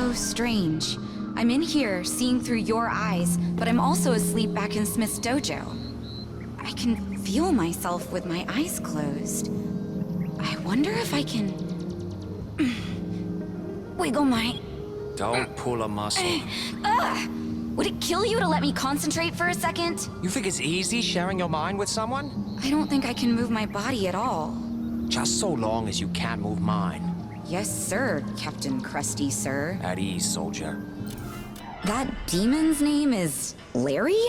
so strange. I'm in here, seeing through your eyes, but I'm also asleep back in Smith's dojo. I can feel myself with my eyes closed. I wonder if I can... wiggle my... Don't pull a muscle. Would it kill you to let me concentrate for a second? You think it's easy sharing your mind with someone? I don't think I can move my body at all. Just so long as you can't move mine. Yes, sir, Captain Krusty, sir. At ease, soldier. That demon's name is Larry?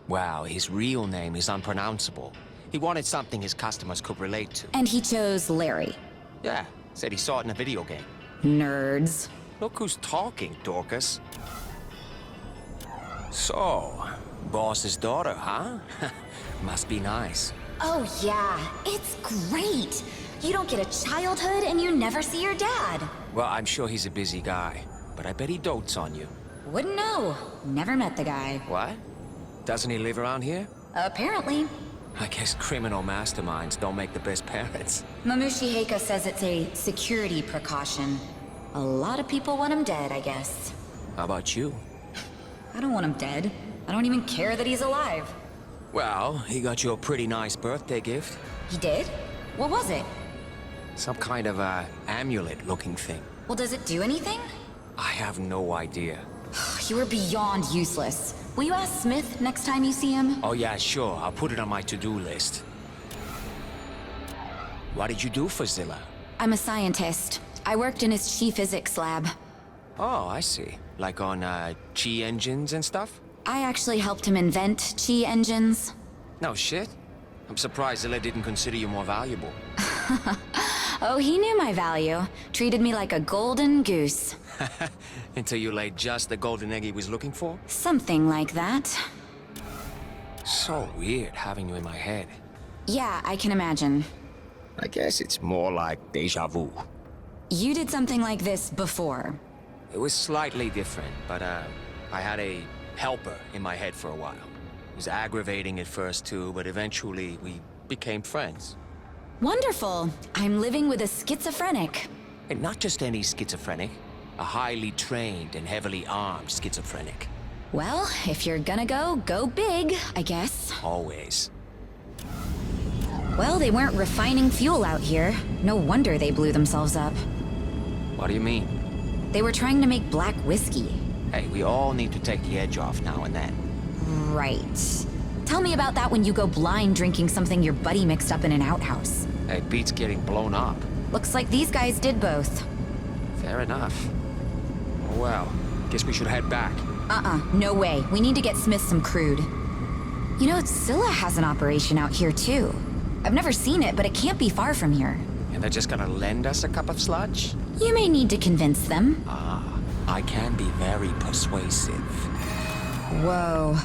Wow, his real name is unpronounceable. He wanted something his customers could relate to. And he chose Larry. Yeah, said he saw it in a video game. Nerds. Look who's talking, Dorcas. So, boss's daughter, huh? Must be nice. Oh yeah, it's great. You don't get a childhood and you never see your dad. Well, I'm sure he's a busy guy, but I bet he dotes on you. Wouldn't know. Never met the guy. What? Doesn't he live around here? Apparently. I guess criminal masterminds don't make the best parents. Mamushi Heika says it's a security precaution. A lot of people want him dead, I guess. How about you? I don't want him dead. I don't even care that he's alive. Well, he got you a pretty nice birthday gift. He did? What was it? Some kind of amulet-looking thing. Well, does it do anything? I have no idea. You are beyond useless. Will you ask Smith next time you see him? Oh yeah, sure. I'll put it on my to-do list. What did you do for Zilla? I'm a scientist. I worked in his chi physics lab. Oh, I see. Like on, chi engines and stuff? I actually helped him invent chi engines. No shit. I'm surprised Zilla didn't consider you more valuable. Oh, he knew my value. Treated me like a golden goose. Until you laid just the golden egg he was looking for? Something like that. So weird having you in my head. Yeah, I can imagine. I guess it's more like deja vu. You did something like this before. It was slightly different, but I had a helper in my head for a while. It was aggravating at first too, but eventually we became friends. Wonderful. I'm living with a schizophrenic. And not just any schizophrenic, a highly trained and heavily armed schizophrenic. Well, if you're gonna go big, I guess. Always. Well, they weren't refining fuel out here. No wonder they blew themselves up. What do you mean? They were trying to make black whiskey. Hey, we all need to take the edge off now and then. Right. Tell me about that when you go blind drinking something your buddy mixed up in an outhouse. Hey, it beats getting blown up. Looks like these guys did both. Fair enough. Well, guess we should head back. No way. We need to get Smith some crude. You know, Zilla has an operation out here too. I've never seen it, but it can't be far from here. And they're just gonna lend us a cup of sludge? You may need to convince them. I can be very persuasive. Whoa.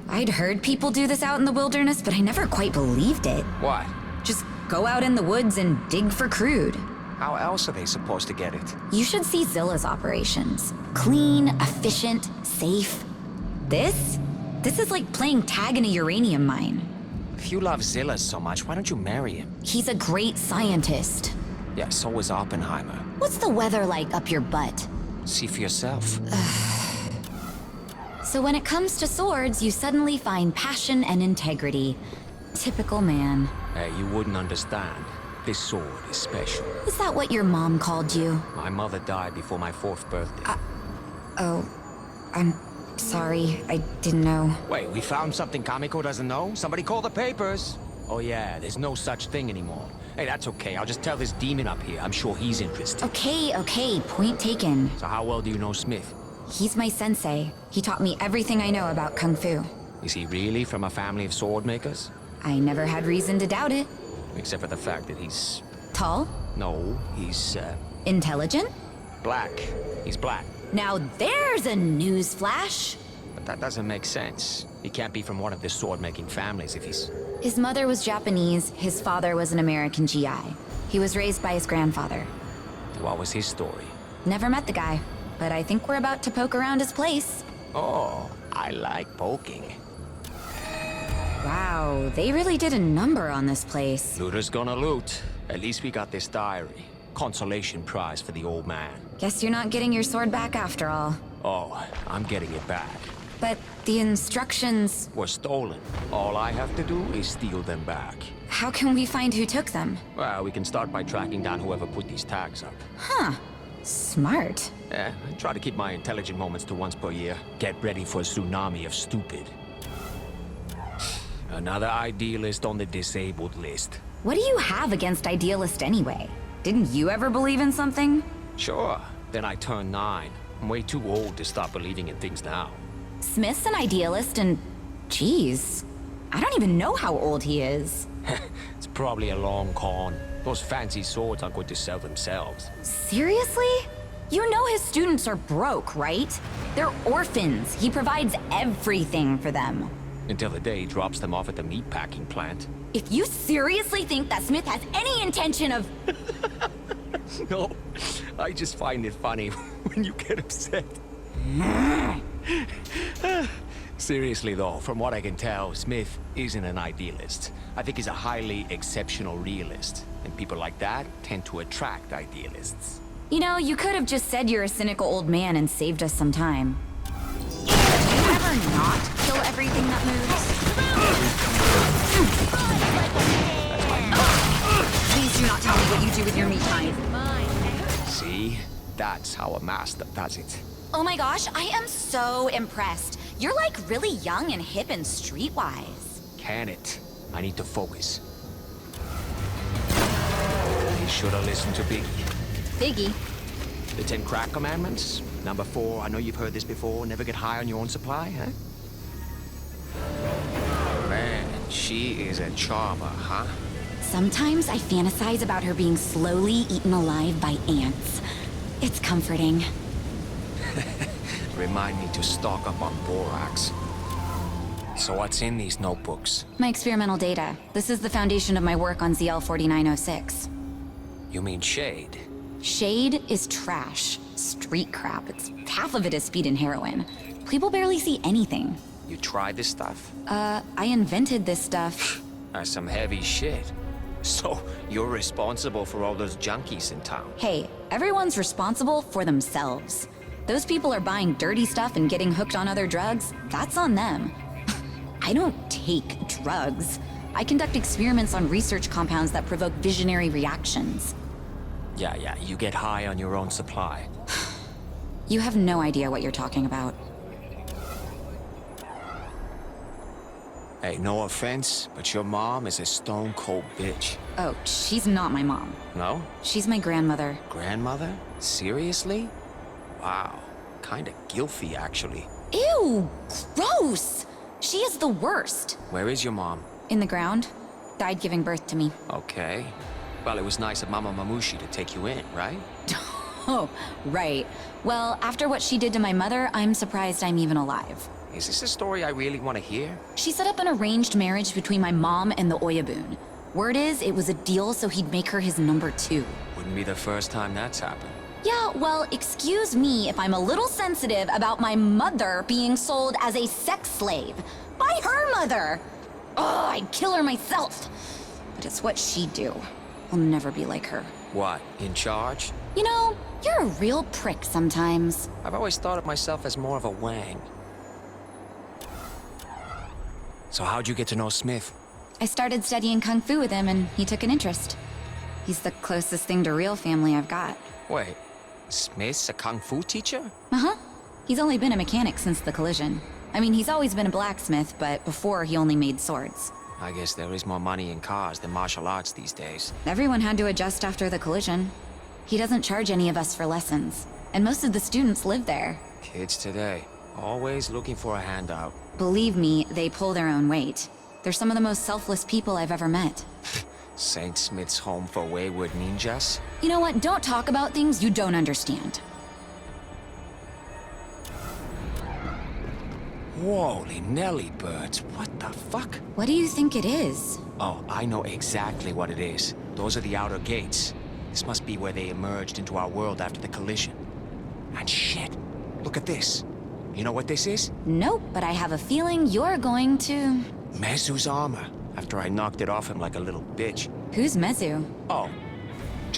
I'd heard people do this out in the wilderness, but I never quite believed it. What? Just go out in the woods and dig for crude. How else are they supposed to get it? You should see Zilla's operations. Clean, efficient, safe. This is like playing tag in a uranium mine. If you love Zilla so much, why don't you marry him? He's a great scientist. Yeah, so was Oppenheimer. What's the weather like up your butt? See for yourself. So when it comes to swords, you suddenly find passion and integrity. Typical man. Hey, you wouldn't understand. This sword is special. Is that what your mom called you? My mother died before my 4th birthday. Oh, I'm sorry. I didn't know. Wait, we found something Kamiko doesn't know? Somebody call the papers. Oh yeah, there's no such thing anymore. Hey, that's okay. I'll just tell this demon up here. I'm sure he's interested. Okay. Point taken. So how well do you know Smith? He's my sensei. He taught me everything I know about Kung Fu. Is he really from a family of sword makers? I never had reason to doubt it. Except for the fact that he's... Tall? No, he's, Intelligent? black. He's black. Now there's a news flash. But that doesn't make sense. He can't be from one of the sword-making families if he's... His mother was Japanese, his father was an American GI. He was raised by his grandfather. What was his story? Never met the guy, but I think we're about to poke around his place. Oh, I like poking. Wow, they really did a number on this place. Looter's gonna loot. At least we got this diary. consolation prize for the old man. Guess you're not getting your sword back after all. Oh, I'm getting it back. But the instructions... Were stolen. All I have to do is steal them back. How can we find who took them? Well, we can start by tracking down whoever put these tags up. Huh. Smart. I try to keep my intelligent moments to once per year. Get ready for a tsunami of stupid. Another idealist on the disabled list. What do you have against idealist anyway? Didn't you ever believe in something? Sure. Then I turned 9. I'm way too old to stop believing in things now. Smith's an idealist and... Geez. I don't even know how old he is. It's probably a long con. Those fancy swords aren't going to sell themselves. Seriously? You know his students are broke, right? They're orphans. He provides everything for them. Until the day he drops them off at the meatpacking plant. If you seriously think that Smith has any intention of... No, I just find it funny when you get upset. Seriously though, from what I can tell, Smith isn't an idealist. I think he's a highly exceptional realist. And people like that tend to attract idealists. You know, you could have just said you're a cynical old man and saved us some time. Do you ever not kill everything that moves? Please do not tell me what you do with your meat time. See? That's how a master does it. Oh my gosh, I am so impressed. You're like really young and hip and streetwise. Can it? I need to focus. You should have listened to Biggie. Biggie? The 10 crack commandments. Number 4, I know you've heard this before, never get high on your own supply, huh? Man, she is a charmer, huh? Sometimes I fantasize about her being slowly eaten alive by ants. It's comforting. Remind me to stock up on borax. So what's in these notebooks? My experimental data. This is the foundation of my work on ZL-4906. You mean Shade? Shade is trash. Street crap. Half of it is speed and heroin. People barely see anything. You tried this stuff? I invented this stuff. That's some heavy shit. So, you're responsible for all those junkies in town? Hey, everyone's responsible for themselves. Those people are buying dirty stuff and getting hooked on other drugs. That's on them. I don't take drugs. I conduct experiments on research compounds that provoke visionary reactions. Yeah, you get high on your own supply. You have no idea what you're talking about. Hey, no offense, but your mom is a stone-cold bitch. Oh, she's not my mom. No? She's my grandmother. Grandmother? Seriously? Wow. Kinda guilty, actually. Ew! Gross! She is the worst. Where is your mom? In the ground. Died giving birth to me. Okay. Well, it was nice of Mama Mamushi to take you in, right? Oh, right. Well, after what she did to my mother, I'm surprised I'm even alive. Is this a story I really want to hear? She set up an arranged marriage between my mom and the Oyabun. Word is, it was a deal so he'd make her his number 2. Wouldn't be the first time that's happened. Yeah, well, excuse me if I'm a little sensitive about my mother being sold as a sex slave. By her mother! Oh, I'd kill her myself. But it's what she'd do. I'll never be like her. What, in charge? You know, you're a real prick sometimes. I've always thought of myself as more of a Wang. So how'd you get to know Smith? I started studying Kung Fu with him and he took an interest. He's the closest thing to real family I've got. Wait, Smith's a Kung Fu teacher? Uh-huh. He's only been a mechanic since the collision. I mean, he's always been a blacksmith, but before he only made swords. I guess there is more money in cars than martial arts these days. Everyone had to adjust after the collision. He doesn't charge any of us for lessons, and most of the students live there. Kids today, always looking for a handout. Believe me, they pull their own weight. They're some of the most selfless people I've ever met. Saint Smith's home for wayward ninjas? You know what? Don't talk about things you don't understand. Holy Nelly birds, what the fuck? What do you think it is? Oh, I know exactly what it is. Those are the outer gates. This must be where they emerged into our world after the collision. And shit, look at this. You know what this is? Nope, but I have a feeling you're going to... Mezu's armor, after I knocked it off him like a little bitch. Who's Mezu? Oh,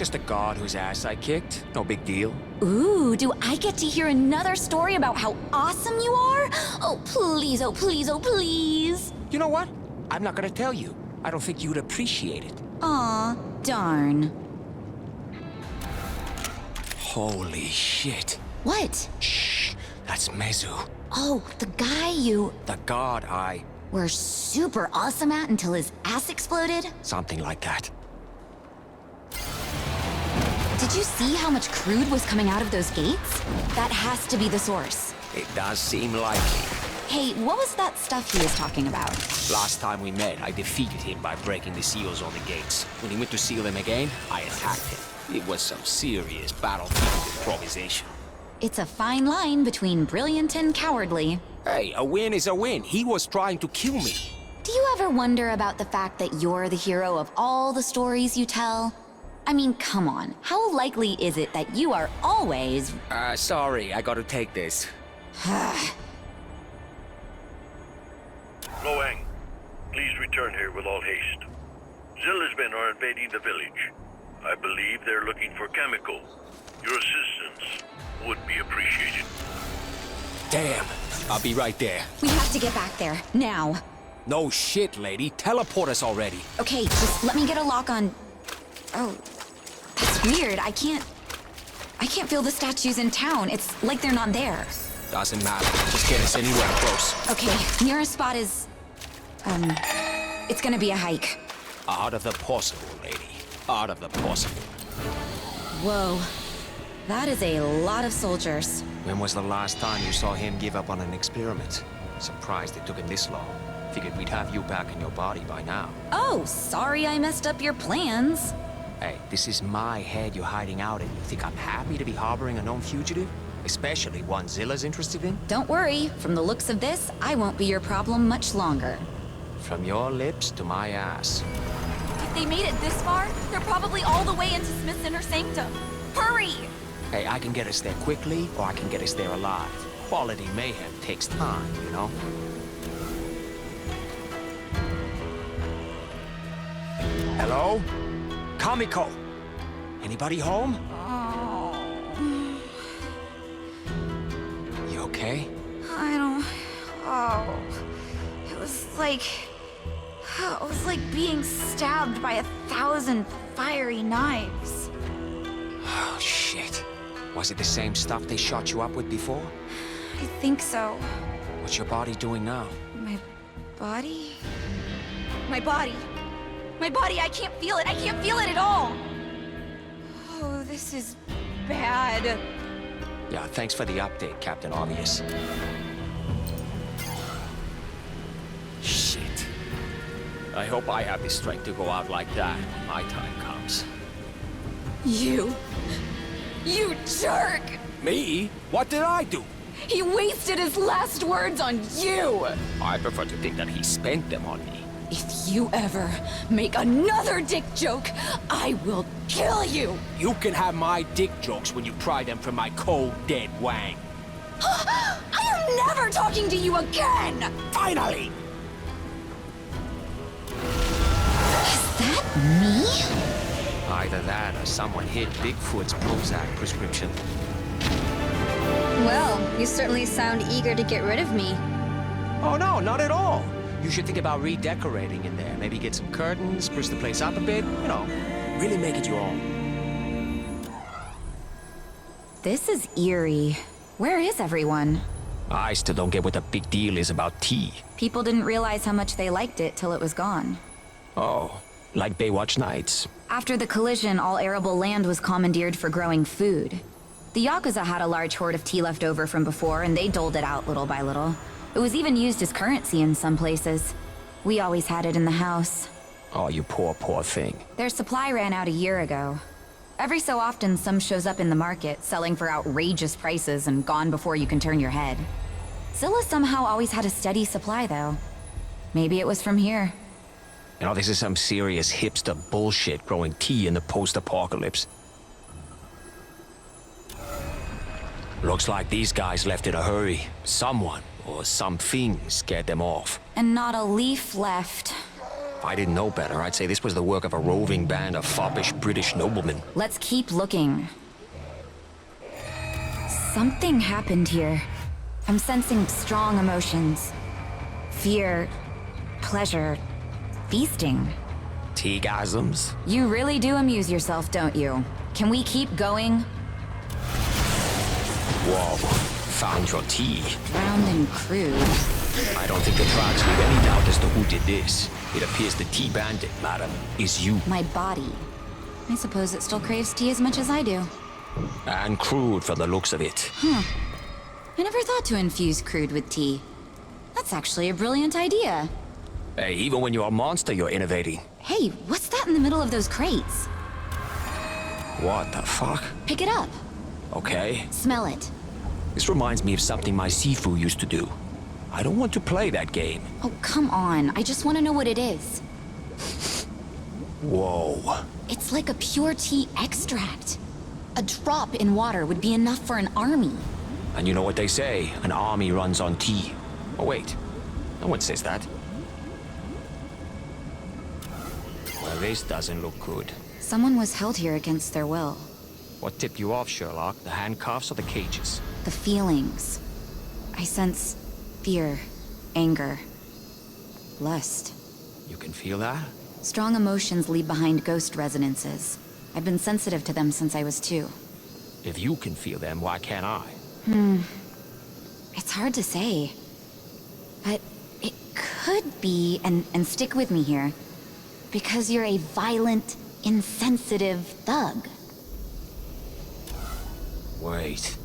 Just a god whose ass I kicked. No big deal. Ooh, do I get to hear another story about how awesome you are? Oh, please, oh, please, oh, please. You know what? I'm not gonna tell you. I don't think you'd appreciate it. Aw, darn. Holy shit. What? Shh. That's Mezu. Oh, the guy you The god were super awesome at until his ass exploded? Something like that. Did you see how much crude was coming out of those gates? That has to be the source. It does seem likely. Hey, what was that stuff he was talking about? Last time we met, I defeated him by breaking the seals on the gates. When he went to seal them again, I attacked him. It was some serious battlefield improvisation. It's a fine line between brilliant and cowardly. Hey, a win is a win. He was trying to kill me. Do you ever wonder about the fact that you're the hero of all the stories you tell? I mean, come on. How likely is it that you are always... Sorry, I gotta take this. Wang, please return here with all haste. Zilla's men are invading the village. I believe they're looking for Kamiko. Your assistance would be appreciated. Damn, I'll be right there. We have to get back there, now. No shit, lady. Teleport us already. Okay, just let me get a lock on... Oh, that's weird. I can't feel the statues in town. It's like they're not there. Doesn't matter. Just get us anywhere close. Okay, nearest spot is... it's gonna be a hike. Out of the possible, lady. Out of the possible. Whoa. That is a lot of soldiers. When was the last time you saw him give up on an experiment? Surprised it took him this long. Figured we'd have you back in your body by now. Oh, sorry I messed up your plans. Hey, this is my head you're hiding out in. You think I'm happy to be harboring a known fugitive? Especially one Zilla's interested in? Don't worry. From the looks of this, I won't be your problem much longer. From your lips to my ass. If they made it this far, they're probably all the way into Smith's inner sanctum. Hurry! Hey, I can get us there quickly, or I can get us there alive. Quality mayhem takes time, you know? Hello? Kamiko! Anybody home? You okay? I don't... Oh... It was like being stabbed by 1,000 fiery knives. Oh, shit. Was it the same stuff they shot you up with before? I think so. What's your body doing now? My body? My body! My body, I can't feel it! I can't feel it at all! Oh, this is bad. Yeah, thanks for the update, Captain Obvious. Shit. I hope I have the strength to go out like that when my time comes. You jerk! Me? What did I do? He wasted his last words on you! I prefer to think that he spent them on me. If you ever make another dick joke, I will kill you! You can have my dick jokes when you pry them from my cold, dead Wang. I am never talking to you again! Finally! Is that me? Either that or someone hid Bigfoot's Prozac prescription. Well, you certainly sound eager to get rid of me. Oh no, not at all. You should think about redecorating in there. Maybe get some curtains, spruce the place up a bit. You know, really make it your own. This is eerie. Where is everyone? I still don't get what the big deal is about tea. People didn't realize how much they liked it till it was gone. Oh, like Baywatch nights. After the collision, all arable land was commandeered for growing food. The Yakuza had a large hoard of tea left over from before, and they doled it out little by little. It was even used as currency in some places. We always had it in the house. Oh, you poor, poor thing. Their supply ran out a year ago. Every so often, some shows up in the market, selling for outrageous prices and gone before you can turn your head. Zilla somehow always had a steady supply, though. Maybe it was from here. You know, this is some serious hipster bullshit growing tea in the post-apocalypse. Looks like these guys left in a hurry. Someone or something scared them off. And not a leaf left. If I didn't know better, I'd say this was the work of a roving band of foppish British noblemen. Let's keep looking. Something happened here. I'm sensing strong emotions. Fear, pleasure, feasting. Tea-gasms? You really do amuse yourself, don't you? Can we keep going? Whoa, found your tea. Drowned in crude. I don't think the tracks leave any doubt as to who did this. It appears the tea bandit, madam, is you. My body. I suppose it still craves tea as much as I do. And crude for the looks of it. I never thought to infuse crude with tea. That's actually a brilliant idea. Hey, even when you're a monster, you're innovating. Hey, what's that in the middle of those crates? What the fuck? Pick it up. Okay. Smell it. This reminds me of something my Sifu used to do. I don't want to play that game. Oh, come on. I just want to know what it is. Whoa. It's like a pure tea extract. A drop in water would be enough for an army. And you know what they say, an army runs on tea. Oh wait, no one says that. Well, this doesn't look good. Someone was held here against their will. What tipped you off, Sherlock? The handcuffs or the cages? The feelings. I sense fear, anger, lust. You can feel that? Strong emotions leave behind ghost resonances. I've been sensitive to them since I was 2. If you can feel them, why can't I? It's hard to say. But it could be, and stick with me here, because you're a violent, insensitive thug. Wait,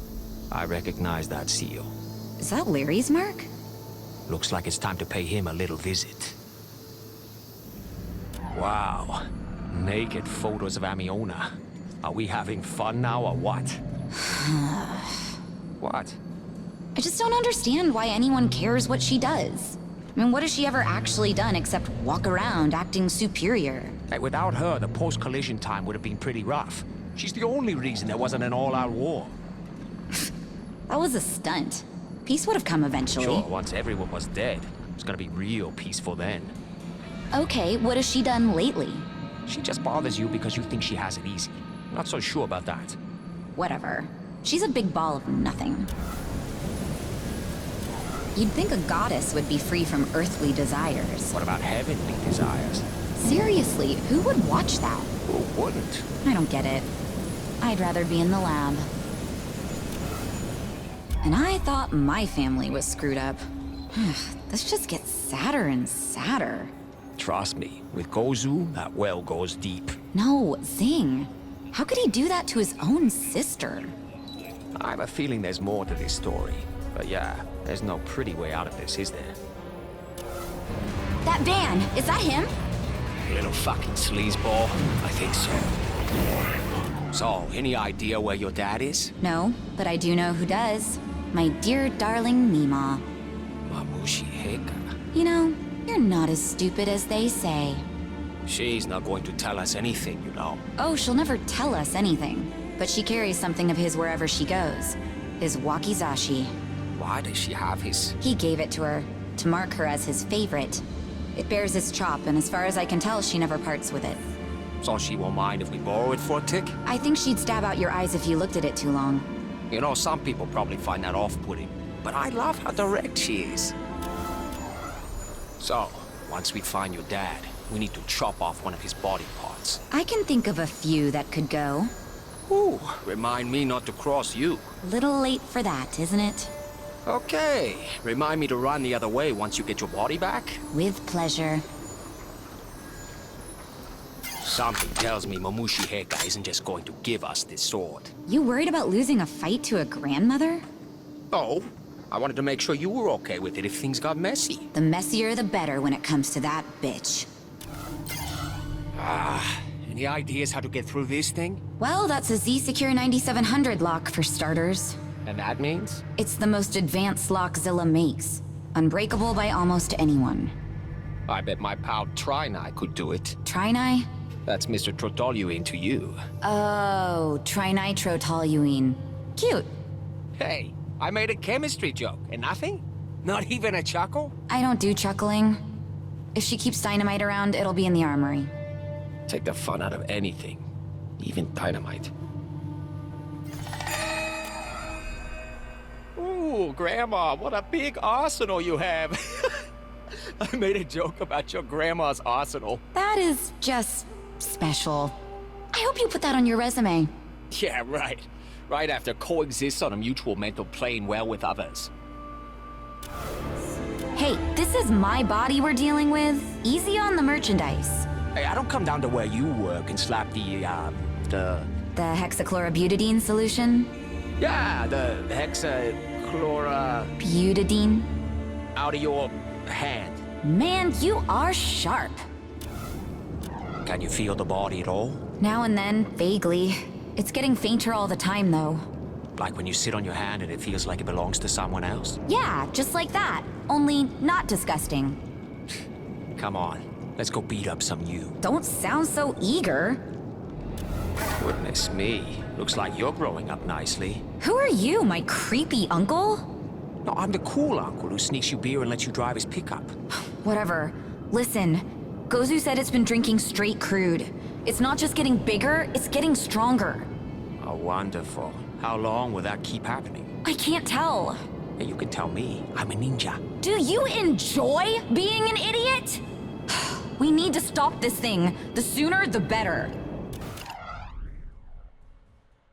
I recognize that seal. Is that Larry's mark? Looks like it's time to pay him a little visit. Wow, naked photos of Amiona. Are we having fun now or what? What? I just don't understand why anyone cares what she does. I mean, what has she ever actually done except walk around acting superior? Hey, without her, the post-collision time would have been pretty rough. She's the only reason there wasn't an all-out war. That was a stunt. Peace would have come eventually. Sure, once everyone was dead, it's gonna be real peaceful then. Okay, what has she done lately? She just bothers you because you think she has it easy. Not so sure about that. Whatever. She's a big ball of nothing. You'd think a goddess would be free from earthly desires. What about heavenly desires? Seriously, who would watch that? Who wouldn't? I don't get it. I'd rather be in the lab. And I thought my family was screwed up. This just gets sadder and sadder. Trust me, with Gozu, that well goes deep. No, Zing. How could he do that to his own sister? I have a feeling there's more to this story. But yeah, there's no pretty way out of this, is there? That van, is that him? Little fucking sleazeball. I think so. So, any idea where your dad is? No, but I do know who does. My dear darling Mima. Mamushi Heka. You know, you're not as stupid as they say. She's not going to tell us anything, you know. Oh, she'll never tell us anything. But she carries something of his wherever she goes. His wakizashi. Why does she have his... He gave it to her, to mark her as his favorite. It bears his chop, and as far as I can tell, she never parts with it. So she won't mind if we borrow it for a tick? I think she'd stab out your eyes if you looked at it too long. You know, some people probably find that off-putting. But I love how direct she is. So, once we find your dad, we need to chop off one of his body parts. I can think of a few that could go. Ooh, remind me not to cross you. Little late for that, isn't it? Okay, remind me to run the other way once you get your body back. With pleasure. Something tells me Mamushi Heka isn't just going to give us this sword. You worried about losing a fight to a grandmother? Oh, I wanted to make sure you were okay with it if things got messy. The messier the better when it comes to that bitch. Any ideas how to get through this thing? Well, that's a Z-Secure 9700 lock for starters. And that means? It's the most advanced lock Zilla makes. Unbreakable by almost anyone. I bet my pal Trinai could do it. Trinai? That's Mr. Trotoluene to you. Oh, trinitrotoluene. Cute. Hey, I made a chemistry joke, and nothing? Not even a chuckle? I don't do chuckling. If she keeps dynamite around, it'll be in the armory. Take the fun out of anything, even dynamite. Ooh, Grandma, what a big arsenal you have. I made a joke about your grandma's arsenal. That is just special. I hope you put that on your resume. Yeah, right. Right after coexists on a mutual mental plane well with others. Hey, this is my body we're dealing with. Easy on the merchandise. Hey, I don't come down to where you work and slap the The hexachlorobutadiene solution? Yeah, the hexachlora Butadiene? out of your hand. Man, you are sharp. Can you feel the body at all? Now and then, vaguely. It's getting fainter all the time, though. Like when you sit on your hand and it feels like it belongs to someone else? Yeah, just like that. Only not disgusting. Come on, let's go beat up some you. Don't sound so eager. Goodness me, looks like you're growing up nicely. Who are you, my creepy uncle? No, I'm the cool uncle who sneaks you beer and lets you drive his pickup. Whatever. Listen, Gozu said it's been drinking straight crude. It's not just getting bigger, it's getting stronger. Oh, wonderful. How long will that keep happening? I can't tell. Hey, you can tell me. I'm a ninja. Do you enjoy being an idiot? We need to stop this thing. The sooner, the better.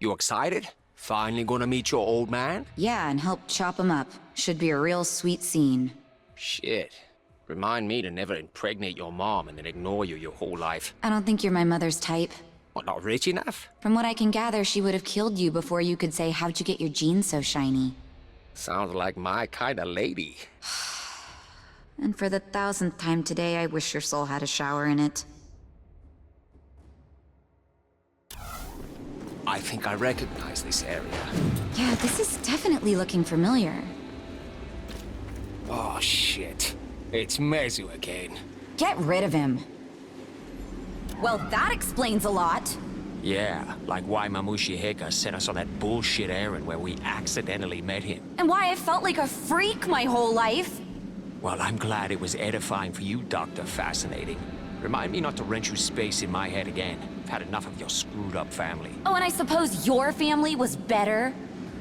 You excited? Finally gonna meet your old man? Yeah, and help chop him up. Should be a real sweet scene. Shit. Remind me to never impregnate your mom and then ignore you your whole life. I don't think you're my mother's type. What, not rich enough? From what I can gather, she would have killed you before you could say, "How'd you get your jeans so shiny?" Sounds like my kind of lady. And for the 1000th time today, I wish your soul had a shower in it. I think I recognize this area. Yeah, this is definitely looking familiar. Oh, shit. It's Mezu again. Get rid of him. Well, that explains a lot. Yeah, like why Mamushi Heka sent us on that bullshit errand where we accidentally met him. And why I felt like a freak my whole life. Well, I'm glad it was edifying for you, Dr. Fascinating. Remind me not to rent you space in my head again. I've had enough of your screwed up family. Oh, and I suppose your family was better?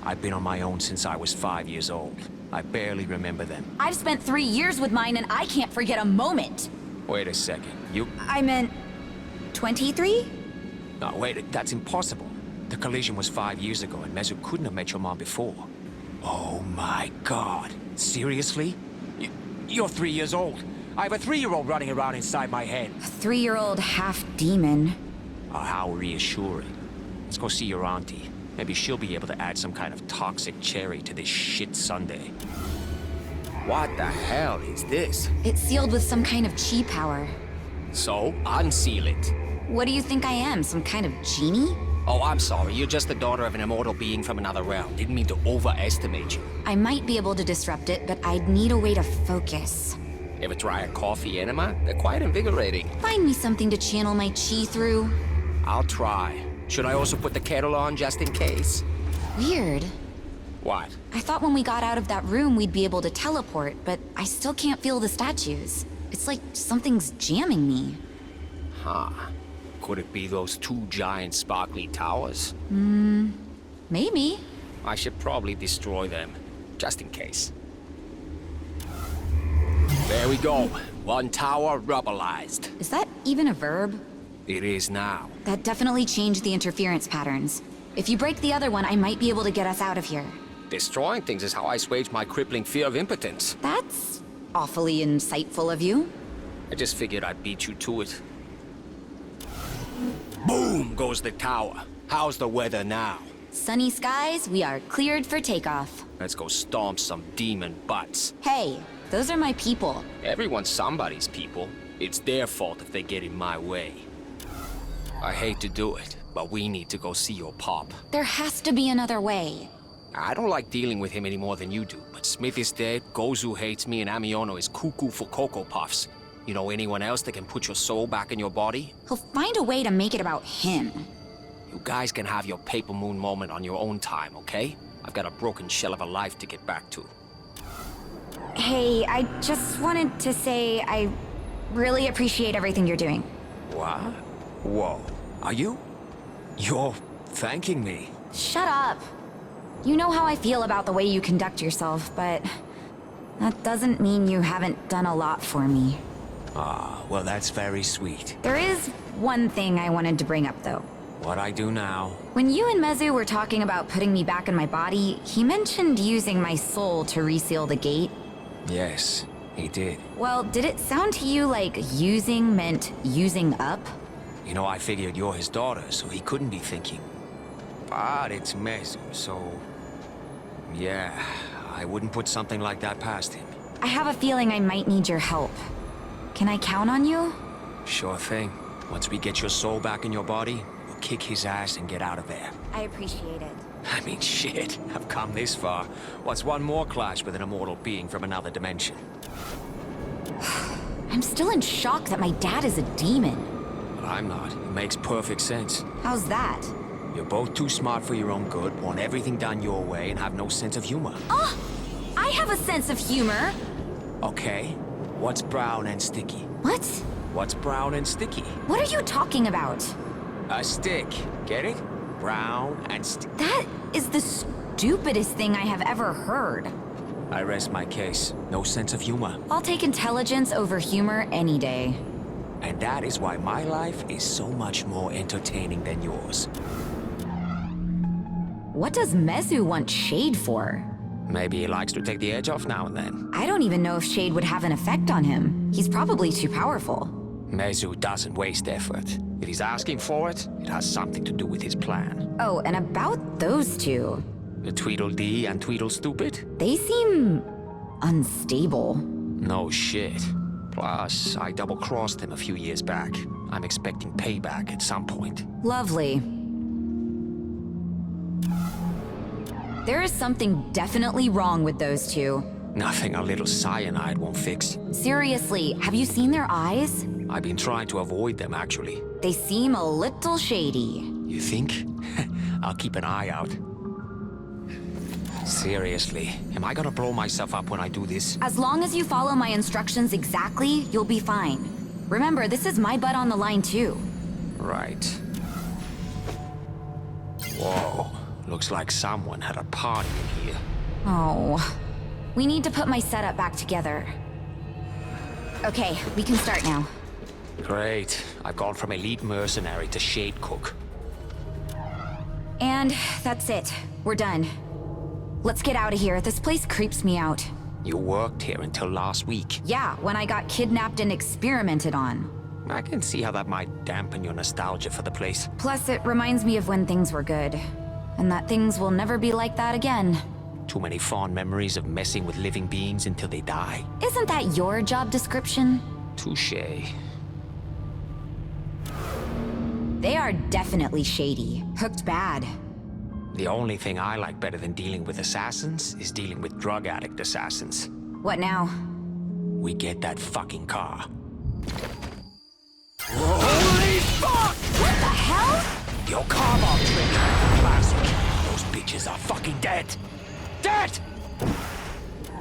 I've been on my own since I was 5 years old. I barely remember them. I've spent 3 years with mine and I can't forget a moment. Wait a second, you... I meant... 23? No, wait, that's impossible. The collision was 5 years ago and Mezu couldn't have met your mom before. Oh my god. Seriously? You're 3 years old. I have a 3-year-old running around inside my head. A 3-year-old half-demon. Oh, how reassuring. Let's go see your auntie. Maybe she'll be able to add some kind of toxic cherry to this shit sundae. What the hell is this? It's sealed with some kind of chi power. So, unseal it. What do you think I am, some kind of genie? Oh, I'm sorry. You're just the daughter of an immortal being from another realm. Didn't mean to overestimate you. I might be able to disrupt it, but I'd need a way to focus. Ever try a coffee enema? They're quite invigorating. Find me something to channel my chi through. I'll try. Should I also put the kettle on just in case? Weird. What? I thought when we got out of that room we'd be able to teleport, but I still can't feel the statues. It's like something's jamming me. Huh. Could it be those 2 giant sparkly towers? Maybe. I should probably destroy them, just in case. There we go. 1 tower rubberized. Is that even a verb? It is now. That definitely changed the interference patterns. If you break the other one, I might be able to get us out of here. Destroying things is how I assuage my crippling fear of impotence. That's awfully insightful of you. I just figured I'd beat you to it. Boom goes the tower. How's the weather now? Sunny skies, we are cleared for takeoff. Let's go stomp some demon butts. Hey, those are my people. Everyone's somebody's people. It's their fault if they get in my way. I hate to do it, but we need to go see your pop. There has to be another way. I don't like dealing with him any more than you do, but Smith is dead, Gozu hates me, and Amiono is cuckoo for Cocoa Puffs. You know anyone else that can put your soul back in your body? He'll find a way to make it about him. You guys can have your Paper Moon moment on your own time, okay? I've got a broken shell of a life to get back to. Hey, I just wanted to say I really appreciate everything you're doing. What? Whoa. Are you? You're thanking me? Shut up. You know how I feel about the way you conduct yourself, but that doesn't mean you haven't done a lot for me. Ah, well, that's very sweet. There is one thing I wanted to bring up, though. What I do now? When you and Mezu were talking about putting me back in my body, he mentioned using my soul to reseal the gate. Yes, he did. Well, did it sound to you like using meant using up? You know, I figured you're his daughter, so he couldn't be thinking. But it's Mezu, so... yeah, I wouldn't put something like that past him. I have a feeling I might need your help. Can I count on you? Sure thing. Once we get your soul back in your body, we'll kick his ass and get out of there. I appreciate it. I mean, shit, I've come this far. What's one more clash with an immortal being from another dimension? I'm still in shock that my dad is a demon. But I'm not. It makes perfect sense. How's that? You're both too smart for your own good, want everything done your way, and have no sense of humor. Oh! I have a sense of humor! Okay. What's brown and sticky? What? What's brown and sticky? What are you talking about? A stick. Get it? Brown and sticky. That is the stupidest thing I have ever heard. I rest my case. No sense of humor. I'll take intelligence over humor any day. And that is why my life is so much more entertaining than yours. What does Mezu want shade for? Maybe he likes to take the edge off now and then. I don't even know if shade would have an effect on him. He's probably too powerful. Mezu doesn't waste effort. If he's asking for it, it has something to do with his plan. Oh, and about those two. The Tweedledee and Tweedlestupid? They seem... unstable. No shit. Plus, I double-crossed him a few years back. I'm expecting payback at some point. Lovely. There is something definitely wrong with those two. Nothing a little cyanide won't fix. Seriously, have you seen their eyes? I've been trying to avoid them, actually. They seem a little shady. You think? I'll keep an eye out. Seriously, am I gonna blow myself up when I do this? As long as you follow my instructions exactly, you'll be fine. Remember, this is my butt on the line too. Right. Whoa, looks like someone had a party in here. Oh. We need to put my setup back together. Okay, we can start now. Great. I've gone from elite mercenary to shade cook. And that's it. We're done. Let's get out of here. This place creeps me out. You worked here until last week. Yeah, when I got kidnapped and experimented on. I can see how that might dampen your nostalgia for the place. Plus, it reminds me of when things were good. And that things will never be like that again. Too many fond memories of messing with living beings until they die. Isn't that your job description? Touché. They are definitely shady. Hooked bad. The only thing I like better than dealing with assassins is dealing with drug addict assassins. What now? We get that fucking car. Holy fuck! What the hell? Your car bomb trick. Classic. Those bitches are fucking dead. Dead!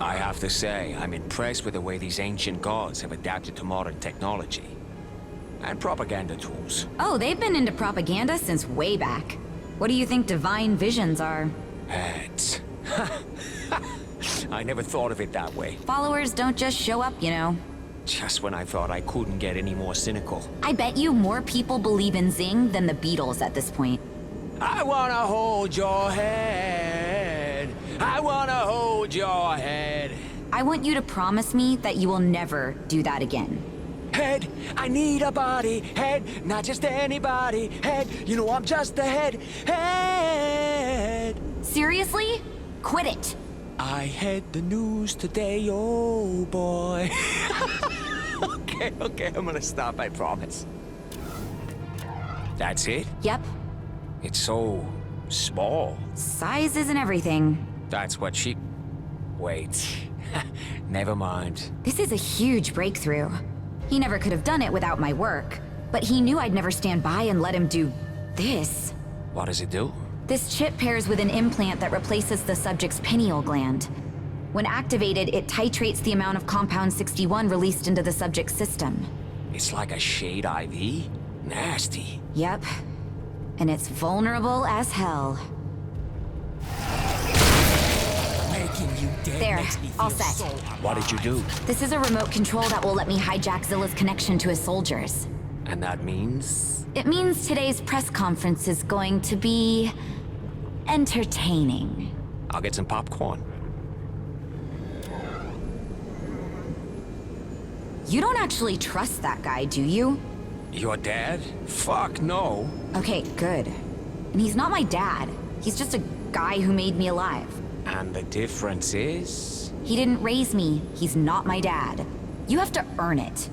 I have to say, I'm impressed with the way these ancient gods have adapted to modern technology. And propaganda tools. Oh, they've been into propaganda since way back. What do you think divine visions are? Heads. I never thought of it that way. Followers don't just show up, you know. Just when I thought I couldn't get any more cynical. I bet you more people believe in Zing than the Beatles at this point. I wanna hold your head. I wanna hold your head. I want you to promise me that you will never do that again. Head, I need a body. Head, not just anybody. Head, you know I'm just the head. Head. Seriously? Quit it. I had the news today, oh boy. Okay, I'm gonna stop, I promise. That's it? Yep. It's so small. Size isn't everything. That's what she... Wait. Never mind. This is a huge breakthrough. He never could have done it without my work, but he knew I'd never stand by and let him do this. What does it do? This chip pairs with an implant that replaces the subject's pineal gland. When activated, it titrates the amount of compound 61 released into the subject's system. It's like a shade IV? Nasty. Yep. And it's vulnerable as hell. Making you dead There, makes me all feel set. so What did you do? This is a remote control that will let me hijack Zilla's connection to his soldiers. And that means? It means today's press conference is going to be... entertaining. I'll get some popcorn. You don't actually trust that guy, do you? Your dad? Fuck no. Okay, good. And he's not my dad. He's just a guy who made me alive. And the difference is? He didn't raise me. He's not my dad. You have to earn it.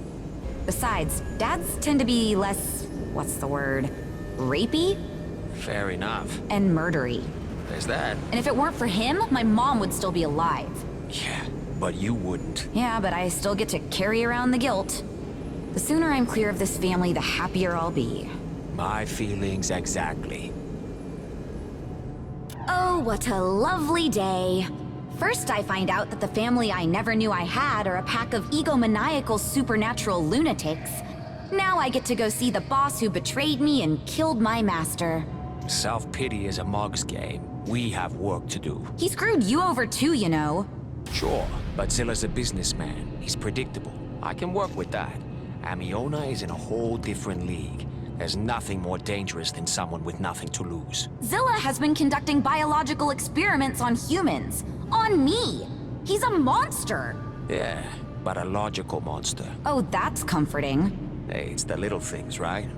Besides, dads tend to be less... what's the word? Rapey? Fair enough. And murdery. There's that. And if it weren't for him, my mom would still be alive. Yeah, but you wouldn't. Yeah, but I still get to carry around the guilt. The sooner I'm clear of this family, the happier I'll be. My feelings exactly. Oh, what a lovely day. First, I find out that the family I never knew I had are a pack of egomaniacal supernatural lunatics. Now I get to go see the boss who betrayed me and killed my master. Self-pity is a mug's game. We have work to do. He screwed you over too, you know. Sure, but Zilla's a businessman. He's predictable. I can work with that. Amiona is in a whole different league. There's nothing more dangerous than someone with nothing to lose. Zilla has been conducting biological experiments on humans. On me. He's a monster. Yeah, but a logical monster. Oh, that's comforting. Hey, it's the little things, right?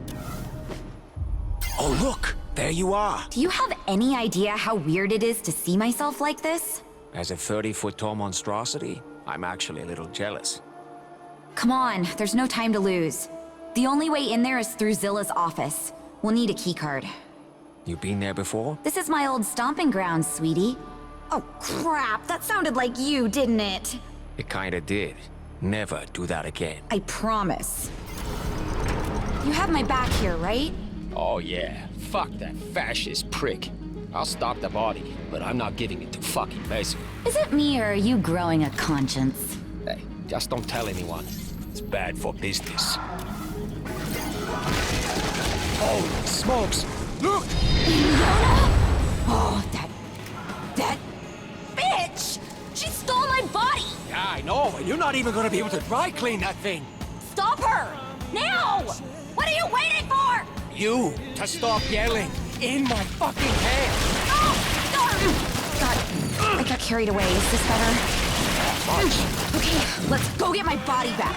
Oh, look! There you are! Do you have any idea how weird it is to see myself like this? As a 30-foot-tall monstrosity, I'm actually a little jealous. Come on, there's no time to lose. The only way in there is through Zilla's office. We'll need a keycard. You been there before? This is my old stomping ground, sweetie. Oh, crap, that sounded like you, didn't it? It kinda did. Never do that again. I promise. You have my back here, right? Oh yeah, fuck that fascist prick. I'll stop the body, but I'm not giving it to fucking Mesu. Is it me or are you growing a conscience? Hey, just don't tell anyone. It's bad for business. Holy smokes! Look! Oh, that bitch! She stole my body! Yeah, I know, and you're not even gonna be able to dry clean that thing! Stop her! Now! What are you waiting for? You, to stop yelling in my fucking head! God, I got carried away. Is this better? Okay, let's go get my body back.